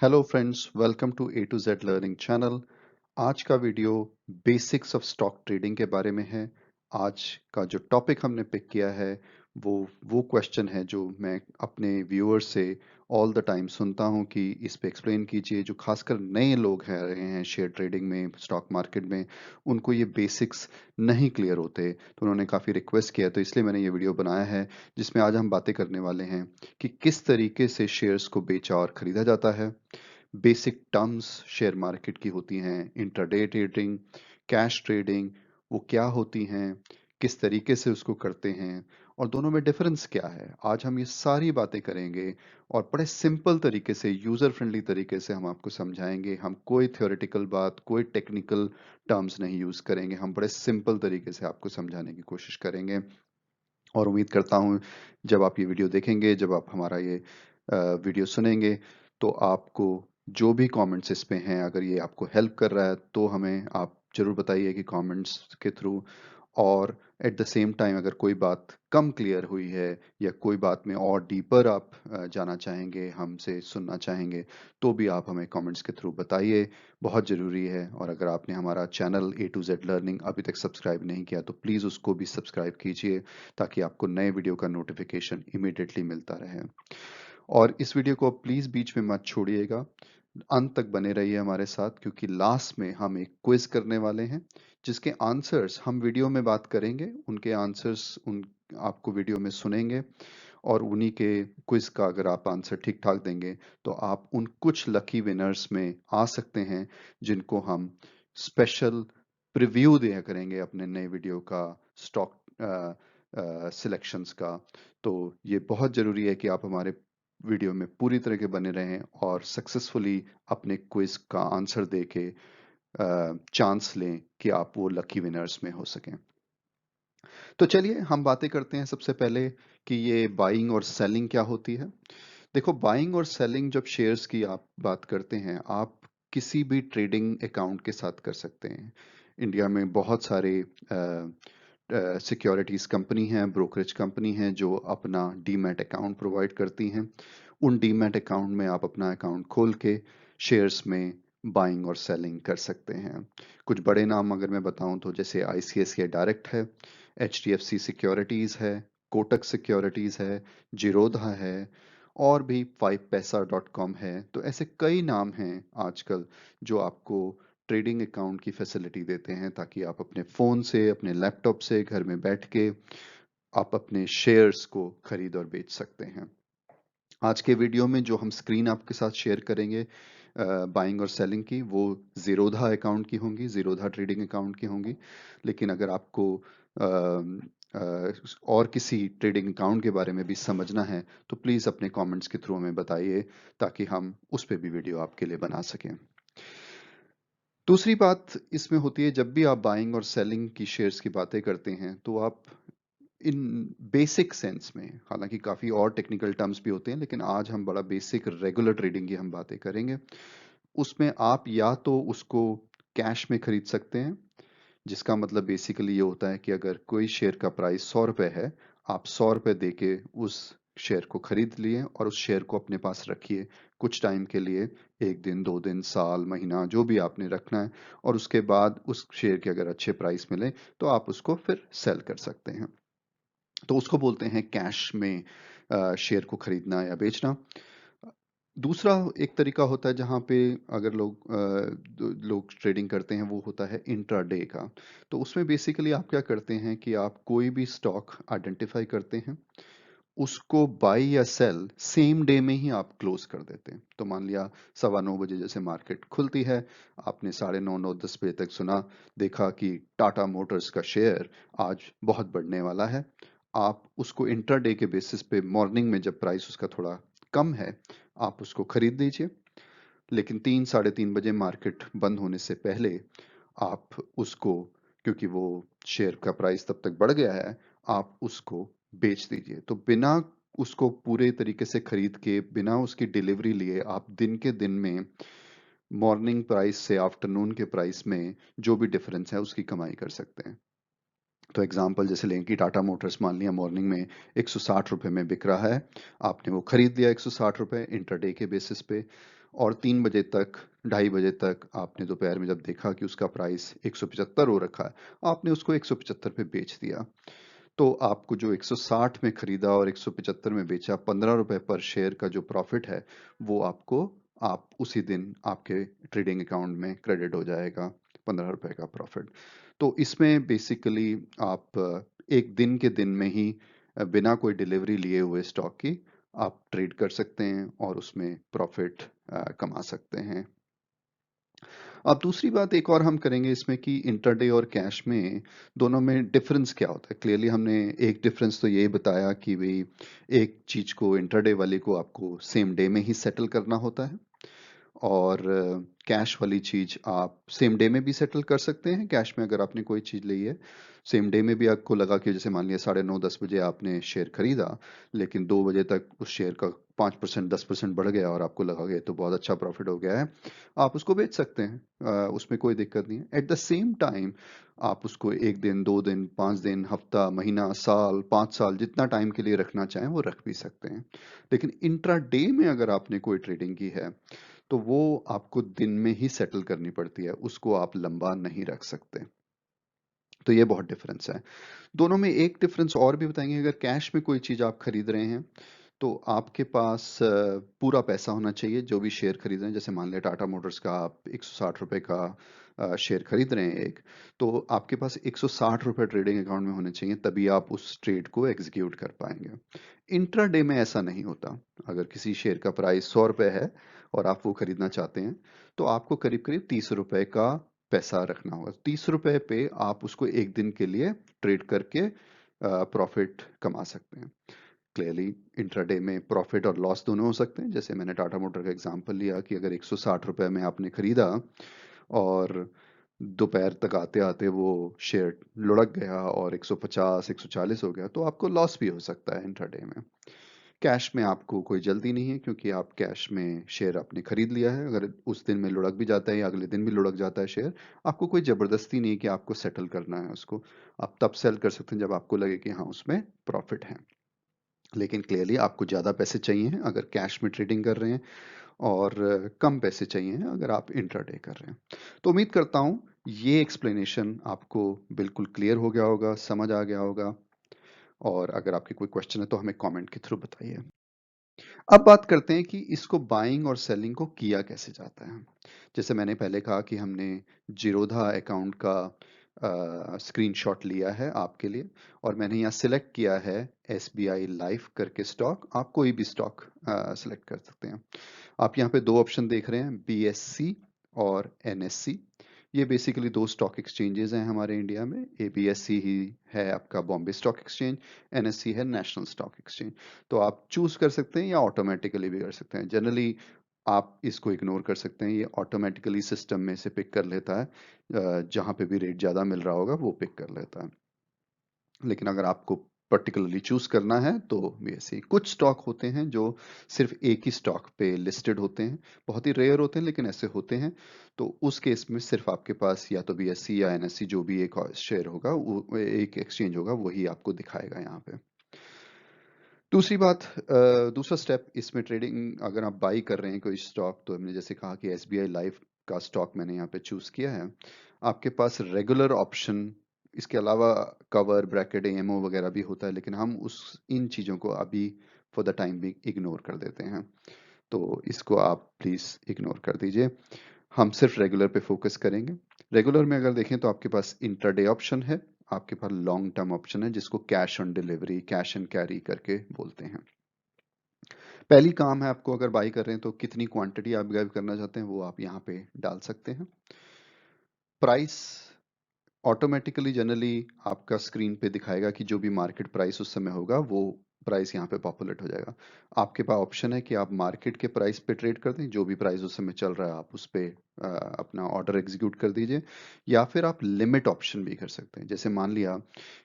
Hello friends, welcome to A to Z learning channel. आज का video basics of stock trading के बारे में है। आज का जो टॉपिक हमने पिक किया है वो क्वेश्चन है जो मैं अपने व्यूअर्स से ऑल द टाइम सुनता हूं कि इस पे एक्सप्लेन कीजिए। जो खासकर नए लोग हैं रहे हैं शेयर ट्रेडिंग में, स्टॉक मार्केट में, उनको ये बेसिक्स नहीं क्लियर होते, तो उन्होंने काफ़ी रिक्वेस्ट किया, तो इसलिए मैंने ये वीडियो बनाया है जिसमें आज हम बातें करने वाले हैं कि किस तरीके से शेयर्स को बेचा और खरीदा जाता है। बेसिक टर्म्स शेयर मार्केट की होती हैं, इंट्राडे ट्रेडिंग, कैश ट्रेडिंग, वो क्या होती हैं, किस तरीके से उसको करते हैं और दोनों में डिफरेंस क्या है। आज हम ये सारी बातें करेंगे और बड़े सिंपल तरीके से, यूजर फ्रेंडली तरीके से हम आपको समझाएंगे। हम कोई थ्योरेटिकल बात, कोई टेक्निकल टर्म्स नहीं यूज करेंगे, हम बड़े सिंपल तरीके से आपको समझाने की कोशिश करेंगे। और उम्मीद करता हूँ जब आप ये वीडियो देखेंगे, जब आप हमारा ये वीडियो सुनेंगे, तो आपको जो भी कमेंट्स इस पे हैं, अगर ये आपको हेल्प कर रहा है तो हमें आप जरूर बताइए कि कमेंट्स के थ्रू। और एट द सेम टाइम अगर कोई बात कम क्लियर हुई है या कोई बात में और डीपर आप जाना चाहेंगे, हमसे सुनना चाहेंगे, तो भी आप हमें कमेंट्स के थ्रू बताइए। बहुत ज़रूरी है। और अगर आपने हमारा channel A to Z learning अभी तक सब्सक्राइब नहीं किया तो प्लीज़ उसको भी सब्सक्राइब कीजिए, ताकि आपको नए वीडियो का नोटिफिकेशन इमीडिएटली मिलता रहे। और इस वीडियो को प्लीज़ बीच में मत छोड़िएगा, अंत तक बने रहिए हमारे साथ, क्योंकि लास्ट में हम एक क्विज करने वाले हैं जिसके आंसर्स हम वीडियो में बात करेंगे, उनके आंसर्स उन आपको वीडियो में सुनेंगे। और उन्हीं के क्विज का अगर आप आंसर ठीक ठाक देंगे तो आप उन कुछ लकी विनर्स में आ सकते हैं जिनको हम स्पेशल प्रीव्यू दिया करेंगे अपने नए वीडियो का, स्टॉक सिलेक्शंस का। तो ये बहुत ज़रूरी है कि आप हमारे वीडियो में पूरी तरह के बने रहें और सक्सेसफुली अपने क्विज का आंसर दे के चांस लें कि आप वो लकी विनर्स में हो सकें। तो चलिए हम बातें करते हैं सबसे पहले कि ये बाइंग और सेलिंग क्या होती है। देखो, बाइंग और सेलिंग जब शेयर्स की आप बात करते हैं, आप किसी भी ट्रेडिंग अकाउंट के साथ कर सकते हैं। इंडिया में बहुत सारे सिक्योरिटीज कंपनी हैं, ब्रोकरेज कंपनी हैं जो अपना डीमैट अकाउंट प्रोवाइड करती हैं। उन डीमैट अकाउंट में आप अपना अकाउंट खोल के शेयर्स में बाइंग और सेलिंग कर सकते हैं। कुछ बड़े नाम अगर मैं बताऊं तो जैसे आईसीआईसीआई डायरेक्ट है, एचडीएफसी सिक्योरिटीज है, कोटक सिक्योरिटीज है, जीरोधा है, और भी 5paisa.com है। तो ऐसे कई नाम हैं आजकल जो आपको ट्रेडिंग अकाउंट की फैसिलिटी देते हैं, ताकि आप अपने फ़ोन से, अपने लैपटॉप से घर में बैठ के आप अपने शेयर्स को खरीद और बेच सकते हैं। आज के वीडियो में जो हम स्क्रीन आपके साथ शेयर करेंगे बाइंग और सेलिंग की, वो जीरोधा अकाउंट की होंगी, जीरोधा ट्रेडिंग अकाउंट की होंगी। लेकिन अगर आपको और किसी ट्रेडिंग अकाउंट के बारे में भी समझना है तो प्लीज़ अपने कमेंट्स के थ्रू हमें बताइए, ताकि हम उस पर भी वीडियो आपके लिए बना सकें। दूसरी बात इसमें होती है, जब भी आप बाइंग और सेलिंग की शेयर्स की बातें करते हैं तो आप इन बेसिक सेंस में, हालांकि काफ़ी और टेक्निकल टर्म्स भी होते हैं, लेकिन आज हम बड़ा बेसिक रेगुलर ट्रेडिंग की हम बातें करेंगे। उसमें आप या तो उसको कैश में खरीद सकते हैं, जिसका मतलब बेसिकली ये होता है कि अगर कोई शेयर का प्राइस 100 रुपए है, आप 100 रुपए दे के उस शेयर को खरीद लिए और उस शेयर को अपने पास रखिए कुछ टाइम के लिए, 1 दिन, 2 दिन, साल, महीना, जो भी आपने रखना है। और उसके बाद उस शेयर के अगर अच्छे प्राइस मिले तो आप उसको फिर सेल कर सकते हैं। तो उसको बोलते हैं कैश में शेयर को खरीदना या बेचना। दूसरा एक तरीका होता है जहाँ पे अगर लोग ट्रेडिंग करते हैं, वो होता है इंट्राडे का। तो उसमें बेसिकली आप क्या करते हैं कि आप कोई भी स्टॉक आइडेंटिफाई करते हैं, उसको बाई या सेल सेम डे में ही आप क्लोज कर देते हैं। तो मान लिया 9:15 बजे जैसे मार्केट खुलती है, आपने 9:30, 9, 10 बजे तक सुना, देखा कि टाटा मोटर्स का शेयर आज बहुत बढ़ने वाला है। आप उसको इंट्राडे के बेसिस पे मॉर्निंग में जब प्राइस उसका थोड़ा कम है, आप उसको खरीद लीजिए। लेकिन 3, 3:30 बजे मार्केट बंद होने से पहले आप उसको, क्योंकि वो शेयर का प्राइस तब तक बढ़ गया है, आप उसको बेच दीजिए। तो बिना उसको पूरे तरीके से खरीद के, बिना उसकी डिलीवरी लिए, आप दिन के दिन में मॉर्निंग प्राइस से आफ्टरनून के प्राइस में जो भी डिफरेंस है उसकी कमाई कर सकते हैं। तो एग्जांपल जैसे लें कि टाटा मोटर्स मान लिया मॉर्निंग में 160 रुपए में बिक रहा है, आपने वो खरीद लिया 160 रुपए इंटरडे के बेसिस पे। और 3 बजे तक, 2:30 बजे तक आपने दोपहर में जब देखा कि उसका प्राइस 175 हो रखा है, आपने उसको 175 पे बेच दिया। तो आपको जो 160 में खरीदा और 175 में बेचा, 15 रुपए पर शेयर का जो प्रॉफिट है, वो आपको आप उसी दिन आपके ट्रेडिंग अकाउंट में क्रेडिट हो जाएगा, 15 रुपए का प्रॉफिट। तो इसमें बेसिकली आप एक दिन के दिन में ही बिना कोई डिलीवरी लिए हुए स्टॉक की आप ट्रेड कर सकते हैं और उसमें प्रॉफिट कमा सकते हैं। अब दूसरी बात एक और हम करेंगे इसमें कि इंट्राडे और कैश में दोनों में डिफरेंस क्या होता है। क्लियरली हमने एक डिफरेंस तो ये बताया कि भाई एक चीज को इंट्राडे वाले को आपको सेम डे में ही सेटल करना होता है और कैश वाली चीज आप सेम डे में भी सेटल कर सकते हैं। कैश में अगर आपने कोई चीज ली है सेम डे में भी आपको लगा कि जैसे मान लिया 9:30 10 बजे आपने शेयर खरीदा, लेकिन 2 बजे तक उस शेयर का 5% 10% बढ़ गया और आपको लगा कि तो बहुत अच्छा प्रॉफिट हो गया है, आप उसको बेच सकते हैं। उसमें कोई दिक्कत नहीं है। एट द सेम टाइम आप उसको 1 दिन 2 दिन 5 दिन हफ्ता महीना साल 5 साल जितना टाइम के लिए रखना चाहें वो रख भी सकते हैं। लेकिन इंट्रा डे में अगर आपने कोई ट्रेडिंग की है तो वो आपको दिन में ही सेटल करनी पड़ती है, उसको आप लंबा नहीं रख सकते। तो ये बहुत डिफरेंस है दोनों में। एक डिफरेंस और भी बताएंगे, अगर कैश में कोई चीज आप खरीद रहे हैं तो आपके पास पूरा पैसा होना चाहिए जो भी शेयर खरीद रहे हैं। जैसे मान लिया टाटा मोटर्स का आप 160 रुपए का शेयर खरीद रहे हैं एक, तो आपके पास 160 रुपए ट्रेडिंग अकाउंट में होने चाहिए, तभी आप उस ट्रेड को एग्जीक्यूट कर पाएंगे। इंट्राडे में ऐसा नहीं होता। अगर किसी शेयर का प्राइस 100 रुपए है और आप वो खरीदना चाहते हैं तो आपको करीब करीब 30 रुपए का पैसा रखना होगा। 30 रुपए पे आप उसको एक दिन के लिए ट्रेड करके प्रॉफिट कमा सकते हैं। क्लियरली इंट्राडे में प्रॉफिट और लॉस दोनों हो सकते हैं। जैसे मैंने टाटा मोटर का एग्जांपल लिया कि अगर 160 रुपए में आपने खरीदा और दोपहर तक आते आते वो शेयर लुढ़क गया और 150 140 हो गया, तो आपको लॉस भी हो सकता है इंट्राडे में। कैश में आपको कोई जल्दी नहीं है क्योंकि आप कैश में शेयर आपने खरीद लिया है। अगर उस दिन में लुढ़क भी जाता है या अगले दिन भी लुढ़क जाता है शेयर, आपको कोई जबरदस्ती नहीं है कि आपको सेटल करना है उसको। आप तब सेल कर सकते हैं जब आपको लगे कि हाँ उसमें प्रॉफिट है। लेकिन क्लियरली आपको ज़्यादा पैसे चाहिए हैं अगर कैश में ट्रेडिंग कर रहे हैं और कम पैसे चाहिए हैं अगर आप इंट्राडे कर रहे हैं। तो उम्मीद करता हूँ ये एक्सप्लेनेशन आपको बिल्कुल क्लियर हो गया होगा, समझ आ गया होगा। और अगर आपके कोई क्वेश्चन है तो हमें कमेंट के थ्रू बताइए। अब बात करते हैं कि इसको बाइंग और सेलिंग को किया कैसे जाता है। जैसे मैंने पहले कहा कि हमने जीरोधा अकाउंट का स्क्रीनशॉट लिया है आपके लिए और मैंने यहाँ सिलेक्ट किया है SBI लाइफ करके स्टॉक। आप कोई भी स्टॉक सिलेक्ट कर सकते हैं। आप यहाँ पे दो ऑप्शन देख रहे हैं, BSC और NSC। ये बेसिकली दो स्टॉक एक्सचेंजेस हैं हमारे इंडिया में। ABSC ही है आपका बॉम्बे स्टॉक एक्सचेंज, NSC है नेशनल स्टॉक एक्सचेंज। तो आप चूज कर सकते हैं या ऑटोमेटिकली भी कर सकते हैं। जनरली आप इसको इग्नोर कर सकते हैं, ये ऑटोमेटिकली सिस्टम में से पिक कर लेता है। जहाँ पे भी रेट ज़्यादा मिल रहा होगा वो पिक कर लेता है। लेकिन अगर आपको पर्टिकुलरली चूज करना है तो BSC। कुछ स्टॉक होते हैं जो सिर्फ एक ही स्टॉक पे लिस्टेड होते हैं, बहुत ही रेयर होते हैं लेकिन ऐसे होते हैं। तो उस केस में सिर्फ आपके पास या तो BSC या NSC जो भी एक शेयर होगा, वो एक एक्सचेंज होगा, वही आपको दिखाएगा यहाँ पे। दूसरी बात, दूसरा स्टेप इसमें ट्रेडिंग अगर आप बाई कर रहे हैं कोई स्टॉक, तो हमने जैसे कहा कि SBI लाइफ का स्टॉक मैंने यहाँ पे चूज किया है। आपके पास रेगुलर ऑप्शन, इसके अलावा कवर ब्रैकेट AMO वगैरह भी होता है, लेकिन हम उस इन चीज़ों को अभी फॉर द टाइम भी इग्नोर कर देते हैं। तो इसको आप प्लीज़ इग्नोर कर दीजिए। हम सिर्फ रेगुलर पे फोकस करेंगे। रेगुलर में अगर देखें तो आपके पास इंट्राडे ऑप्शन है, आपके पास लॉन्ग टर्म ऑप्शन है जिसको cash on delivery, cash and carry करके बोलते हैं। पहली काम है, आपको अगर बाई कर रहे हैं तो कितनी क्वांटिटी आप बाई करना चाहते हैं वो आप यहाँ पे डाल सकते हैं। प्राइस ऑटोमेटिकली जनरली आपका स्क्रीन पे दिखाएगा कि जो भी मार्केट प्राइस उस समय होगा वो प्राइस यहाँ पे पॉपुलेट हो जाएगा। आपके पास ऑप्शन है कि आप मार्केट के प्राइस पे ट्रेड कर दें, जो भी प्राइस उस समय चल रहा है आप उस पे अपना ऑर्डर एग्जीक्यूट कर दीजिए। या फिर आप लिमिट ऑप्शन भी कर सकते हैं। जैसे मान लिया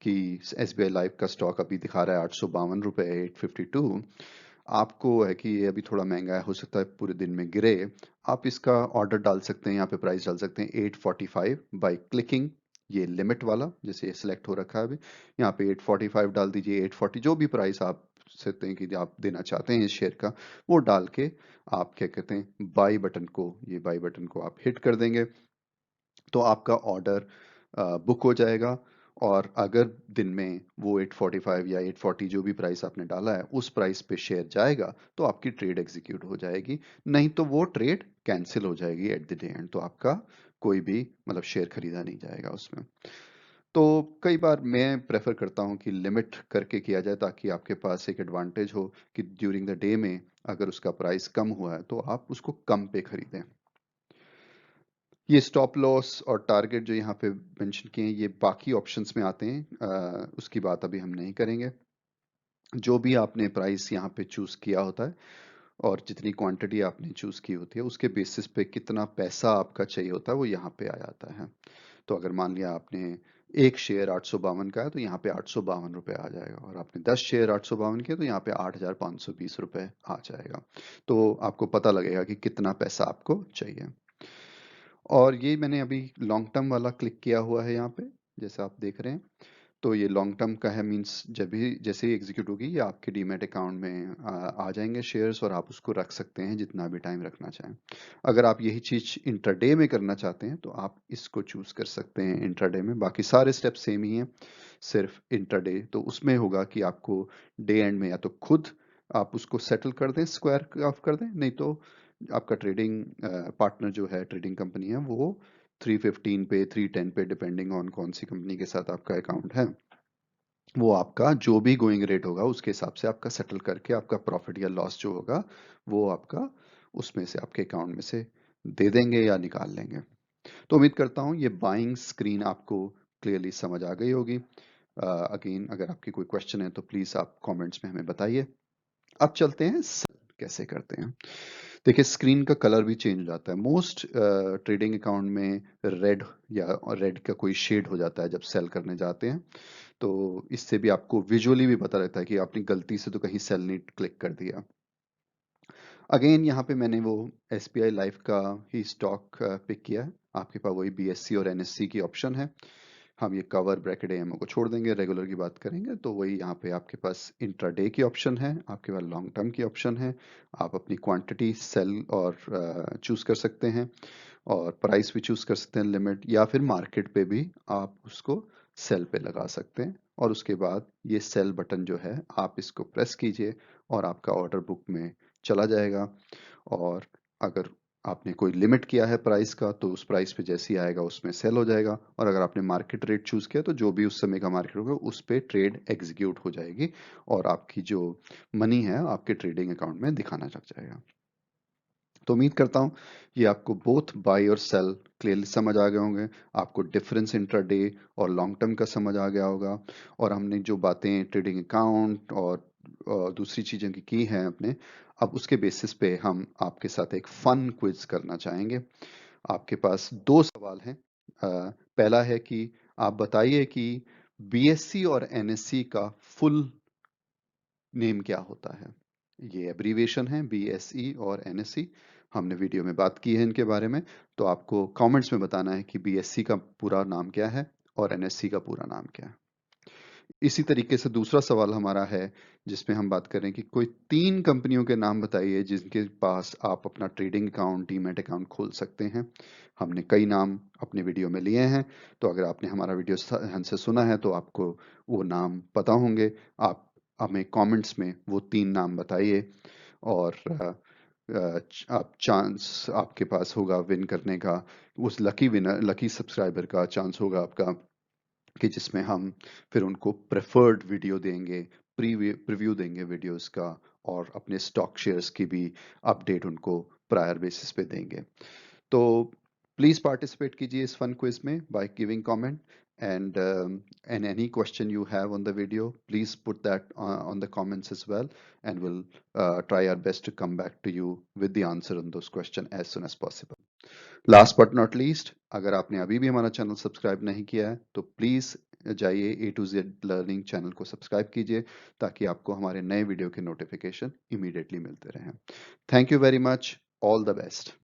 कि SBI लाइफ का स्टॉक अभी दिखा रहा है 852 रुपए 852, आपको है कि ये अभी थोड़ा महंगा है, हो सकता है पूरे दिन में गिरे। आप इसका ऑर्डर डाल सकते हैं, यहाँ पे प्राइस डाल सकते हैं 845 बाय क्लिकिंग ये लिमिट वाला, जैसे ये सिलेक्ट हो रखा है अभी। यहाँ पे 845 डाल दीजिए, 840 जो भी प्राइस आप सकते हैं कि आप देना चाहते हैं इस शेयर का, वो डाल के आप क्या कहते हैं बाई बटन को, ये बाई बटन को आप हिट कर देंगे तो आपका ऑर्डर बुक हो जाएगा। और अगर दिन में वो 845 या 840 जो भी प्राइस आपने डाला है उस प्राइस पे शेयर जाएगा तो आपकी ट्रेड एग्जीक्यूट हो जाएगी, नहीं तो वो ट्रेड कैंसिल हो जाएगी एट द डे एंड, तो आपका कोई भी मतलब शेयर खरीदा नहीं जाएगा उसमें। तो कई बार मैं प्रेफर करता हूं कि लिमिट करके किया जाए ताकि आपके पास एक एडवांटेज हो कि ड्यूरिंग द डे में अगर उसका प्राइस कम हुआ है तो आप उसको कम पे खरीदें। ये स्टॉप लॉस और टारगेट जो यहाँ पे मेंशन किए हैं ये बाकी ऑप्शंस में आते हैं, उसकी बात अभी हम नहीं करेंगे। जो भी आपने प्राइस यहाँ पे चूज किया होता है और जितनी क्वांटिटी आपने चूज की होती है उसके बेसिस पे कितना पैसा आपका चाहिए होता है वो यहाँ पे आ जाता है। तो अगर मान लिया आपने एक शेयर 852 का है तो यहाँ पे 852 रुपए आ जाएगा, और आपने 10 शेयर 852 के तो यहाँ पे 8520 रुपए आ जाएगा। तो आपको पता लगेगा कि कितना पैसा आपको चाहिए। और ये मैंने अभी लॉन्ग टर्म वाला क्लिक किया हुआ है यहाँ पे, जैसे आप देख रहे हैं। तो ये लॉन्ग टर्म का है, मींस जब भी जैसे ही एग्जीक्यूट होगी ये आपके डीमैट अकाउंट में आ जाएंगे शेयर्स, और आप उसको रख सकते हैं जितना भी टाइम रखना चाहें। अगर आप यही चीज इंट्राडे में करना चाहते हैं तो आप इसको चूज कर सकते हैं इंट्राडे में। बाकी सारे स्टेप सेम ही हैं, सिर्फ इंट्राडे तो उसमें होगा कि आपको डे एंड में या तो खुद आप उसको सेटल कर दें, स्क्वायर ऑफ कर दें, नहीं तो आपका ट्रेडिंग पार्टनर जो है, ट्रेडिंग कंपनी है, वो 315 पे 310 पे डिपेंडिंग ऑन कौन सी कंपनी के साथ आपका अकाउंट है, वो आपका जो भी गोइंग रेट होगा उसके हिसाब से आपका सेटल करके आपका प्रॉफिट या लॉस जो होगा वो आपका उसमें से आपके अकाउंट में से दे देंगे या निकाल लेंगे। तो उम्मीद करता हूँ ये बाइंग स्क्रीन आपको क्लियरली समझ आ गई होगी। अगेन अगर आपकी कोई क्वेश्चन है तो प्लीज आप कमेंट्स में हमें बताइए। अब चलते हैं सेल कैसे करते हैं। देखिए स्क्रीन का कलर भी चेंज हो जाता है, मोस्ट ट्रेडिंग अकाउंट में रेड या रेड का कोई शेड हो जाता है जब सेल करने जाते हैं। तो इससे भी आपको विजुअली भी पता रहता है कि आपने गलती से तो कहीं सेल नहीं क्लिक कर दिया। अगेन यहाँ पे मैंने वो SBI लाइफ का ही स्टॉक पिक किया है, आपके पास वही BSC और NSC की ऑप्शन है। हम ये कवर ब्रैकेट AMO को छोड़ देंगे, रेगुलर की बात करेंगे। तो वही यहाँ पे आपके पास इंट्राडे की ऑप्शन है, आपके पास लॉन्ग टर्म की ऑप्शन है। आप अपनी क्वांटिटी सेल और चूज कर सकते हैं, और प्राइस भी चूज कर सकते हैं, लिमिट, या फिर मार्केट पे भी आप उसको सेल पे लगा सकते हैं। और उसके बाद ये सेल बटन जो है आप इसको प्रेस कीजिए और आपका ऑर्डर बुक में चला जाएगा। और अगर आपने कोई लिमिट किया है प्राइस का तो उस प्राइस पे जैसे ही आएगा उसमें सेल हो जाएगा, और अगर आपने मार्केट रेट चूज किया तो जो भी उस समय का मार्केट होगा उस पे ट्रेड एग्जीक्यूट हो जाएगी, और आपकी जो मनी है आपके ट्रेडिंग अकाउंट में दिखाना लग जाएगा। तो उम्मीद करता हूँ ये आपको बोथ बाय और सेल क्लियरली समझ आ गए होंगे, आपको डिफरेंस इंट्राडे और लॉन्ग टर्म का समझ आ गया होगा। और हमने जो बातें ट्रेडिंग अकाउंट और दूसरी चीज़ों की हैं अपने, अब उसके बेसिस पे हम आपके साथ एक फन क्विज करना चाहेंगे। आपके पास दो सवाल हैं। पहला है कि आप बताइए कि BSC और NSC का फुल नेम क्या होता है। ये एब्रीविएशन है BSE और NSE, हमने वीडियो में बात की है इनके बारे में। तो आपको कमेंट्स में बताना है कि BSC का पूरा नाम क्या है और NSC का पूरा नाम क्या है। इसी तरीके से दूसरा सवाल हमारा है जिसमें हम बात करें कि कोई 3 कंपनियों के नाम बताइए जिनके पास आप अपना ट्रेडिंग अकाउंट, डीमैट अकाउंट खोल सकते हैं। हमने कई नाम अपने वीडियो में लिए हैं, तो अगर आपने हमारा वीडियो ध्यान से सुना है तो आपको वो नाम पता होंगे। आप हमें कमेंट्स में वो 3 नाम बताइए, और आप चांस आपके पास होगा विन करने का, उस लकी विनर, लकी सब्सक्राइबर का चांस होगा आपका कि जिसमें हम फिर उनको प्रेफर्ड वीडियो देंगे, प्रीव्यू देंगे वीडियोस का, और अपने स्टॉक शेयर्स की भी अपडेट उनको प्रायर बेसिस पे देंगे। तो प्लीज पार्टिसिपेट कीजिए इस फन क्विज में by giving comment, and any question you have on the video please put that on the comments as well, and we'll try our best to come back to you with the answer on those questions as soon as possible. Last but not least, अगर आपने अभी भी हमारा channel subscribe नहीं किया है तो please जाइए A to Z learning channel को सब्सक्राइब कीजिए ताकि आपको हमारे नए वीडियो के नोटिफिकेशन इमीडिएटली मिलते रहें। Thank you very much, all the best.